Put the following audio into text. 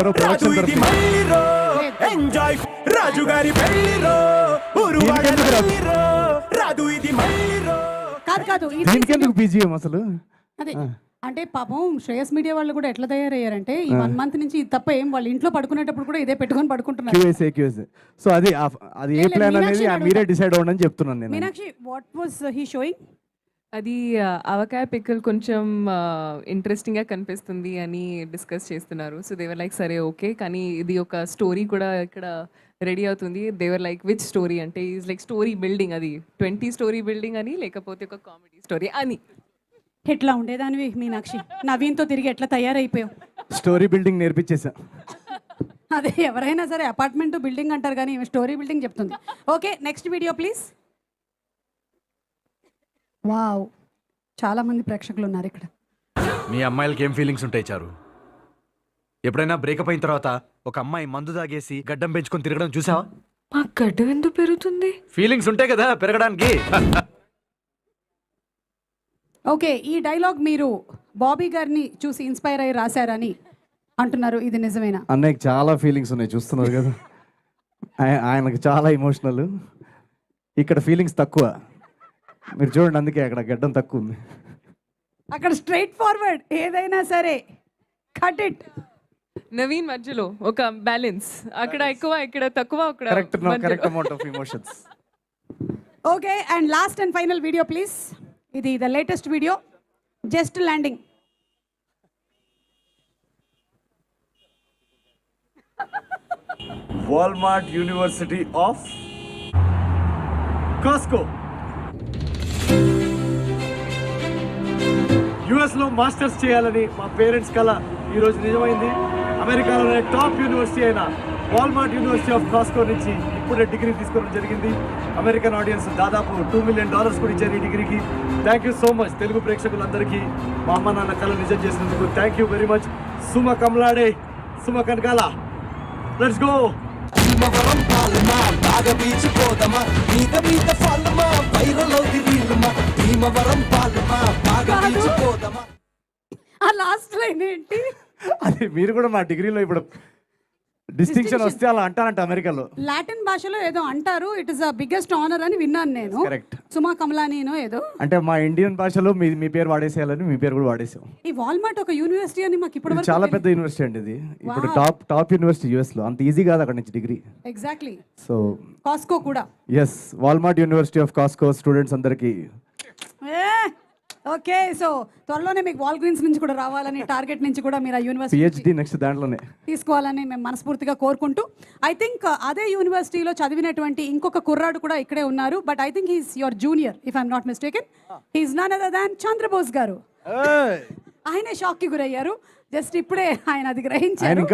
ఎవరో production enjoy రాజుగారి పెళ్ళిరో రాదు ఇది మళ్ళీరో. కాదు దీనికెందుకు బీజిఎం అసలు? అదే అంటే పాపం శ్రేయస్ మీడియా వాళ్ళు కూడా ఎట్లా తయారయ్యారంటే ఈ 1 మంత్ నుంచి ఇది తప్ప ఏం వాళ్ళు ఇంట్లో పడుకునేటప్పుడు కూడా ఇదే పెట్టుకొని పడుకుంటున్నారు. క్యూఎస్ఏ. సో అది ఏ ప్లాన్ అనేది మీరే డిసైడ్ అవ్వండి అని చెప్తున్నాను నేను. Meenakshi, what was he showing? అది అవకాయ పిక్కల్ కొంచెం ఇంట్రెస్టింగ్గా కనిపిస్తుంది అని డిస్కస్ చేస్తున్నారు. సో దేవర్ లైక్ సరే ఓకే, కానీ ఇది ఒక స్టోరీ కూడా ఇక్కడ రెడీ అవుతుంది. దేవర్ లైక్ విచ్ స్టోరీ అంటే ఈజ్ లైక్ స్టోరీ బిల్డింగ్, అది 20 స్టోరీ బిల్డింగ్ అని లేకపోతే ఒక కామెడీ స్టోరీ అని. ఎట్లా ఉండేదానివి మీనాక్షి, నవీన్తో తిరిగి ఎట్లా తయారైపోయావు? Story building నేర్పించేసా. అదే ఎవరైనా సరే అపార్ట్మెంట్ బిల్డింగ్ అంటారు కానీ స్టోరీ బిల్డింగ్ చెప్తుంది. Okay, next video please. Wow, చాలా మంది ప్రేక్షకులు ఉన్నారు ఇక్కడ. మీ అమ్మాయిలకి ఏం ఫీలింగ్స్ ఉంటాయి చారు? ఎప్పుడైనా బ్రేకప్ అయిన తర్వాత ఒక అమ్మాయి మందు తాగేసి గడ్డం పెంచుకొని తిరగడం చూసావా? ఆ గడ్డం ఎందుకు పెరుగుతుంది? ఫీలింగ్స్ ఉంటాయి కదా పెరగడానికి. ఓకే, ఈ డైలాగ్ మీరు బాబీ గారిని చూసి ఇన్స్పైర్ అయ్యి రాశారని అంటున్నారు, ఇది నిజమేనా? అన్నయ్యకి చాలా ఫీలింగ్స్ ఉన్నాయి, చూస్తున్నారు కదా. ఆయనకు చాలా ఇమోషనల్, ఇక్కడ ఫీలింగ్స్ తక్కువ. మీరు చూడండి, అందుకే అక్కడ గడ్డం తక్కువ ఉంది. అక్కడ స్ట్రైట్ ఫార్వర్డ్, ఏదైనా సరే కట్ ఇట్. నవీన్ మధ్యలో ఒక బ్యాలెన్స్, అక్కడ ఎక్కువ ఇక్కడ తక్కువ, అక్కడ correct amount of emotions. Okay, and last and final video please. ఇది the latest video, just landing. Walmart university of Costco US లో మాస్టర్స్ చేయాలని మా పేరెంట్స్ కల ఈరోజు నిజమైంది. అమెరికాలోనే టాప్ యూనివర్సిటీ అయిన వాల్మార్ట్ యూనివర్సిటీ ఆఫ్ కాస్కో నుంచి ఇప్పుడే డిగ్రీ తీసుకోవడం జరిగింది. అమెరికన్ ఆడియన్స్ దాదాపు $2 million కూడా ఇచ్చారు ఈ డిగ్రీకి. Thank you so much Telugu ప్రేక్షకులందరికీ మా అమ్మ నాన్న కళ నిజం చేసినందుకు thank you very much. Suma కమలాడే, సుమ కనకాల, లెట్స్ గో. ఆ లాస్ట్ లైన్ ఏంటి? అది మీరు కూడా మా డిగ్రీలో ఇప్పుడు డిస్టింక్షన్ వస్తే అలా అంటారంట అమెరికాలో. లాటిన్ భాషలో ఏదో అంటారు, it is the biggest honour అని విన్నాను నేను. కరెక్ట్. సుమా కమలానీనో ఏదో అంటే మా ఇండియన్ భాషలో మీ పేరు వాడేసేయాలని మీ పేరు కూడా వాడేసాం. ఈ వాల్మార్ట్ ఒక యూనివర్సిటీ అని మాకు ఇప్పుడు చాలా పెద్ద యూనివర్సిటీ అండి ఇది. ఇప్పుడు టాప్ యూనివర్సిటీ యుఎస్ లో. అంత ఈజీ కాదు అక్కడ నుంచి డిగ్రీ. ఎగ్జాక్ట్లీ. సో కాస్కో కూడా. Yes, Walmart university of Costco students అందరికి. ఓకే, సో త్వరలోనే మీకు వాల్గ్రీన్స్ నుంచి కూడా రావాలని, టార్గెట్ నుంచి కూడా మీరు ఆ యూనివర్సిటీ పిహెచ్డి నెక్స్ట్ దాంట్లోనే తీసుకోవాలని మేము మనస్ఫూర్తిగా కోరుకుంటూ, ఐ థింక్ అదే యూనివర్సిటీలో చదివినటువంటి ఇంకొక కుర్రాడు కూడా ఇక్కడే ఉన్నారు. But I think he's your junior if I'm not mistaken. He's none other than Chandrabose garu. ఆయనే షాక్ కి గురయ్యారు జస్ట్ ఇప్పుడే, ఆయన అది గ్రహించారు.